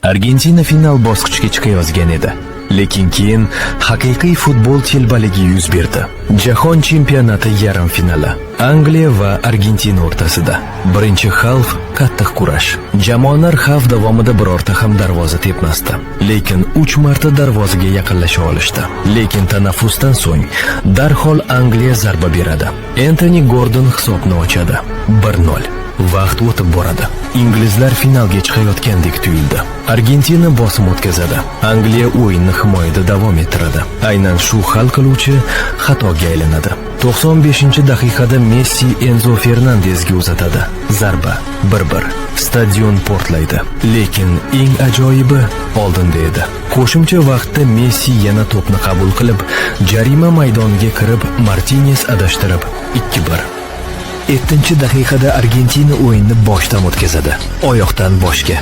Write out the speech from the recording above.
Argentina final bosqichiga chiqayotgan edi. Lekin keyin haqiqiy futbol telbaligi yuz berdi. Jahon chempionati yarim finali. Angliya va Argentina o'rtasida. Birinchi xavf qattiq kurash. Jamoalar xavf davomida birorta ham darvoza tepmasdi. Lekin 3 marta darvozaga yaqinlasha olishdi. Lekin tanaffusdan so'ng darhol Angliya zarba beradi. Anthony Gordon hisobni ochadi. 1-0. Vaqt o'tib boradi. Inglizlar finalga chiqayotgandek tuyuldi. Argentina bosim o'tkazadi. Angliya o'yinni himoyada davom ettiradi. Aynan shu hal qiluvchi xatoga aylanadi. 95-daqiqada Messi Enzo Fernandesga uzatadi. Zarba 1-1. Stadion portlaydi. Lekin eng ajoyibi oldinda edi. Qo'shimcha vaqtda Messi yana to'pni qabul qilib, jarima maydoniga kirib, Martinez adashtirib 2-1. 7-daqiqada Argentina o'yinni boshdan o'tkazadi. Oyoqdan boshga.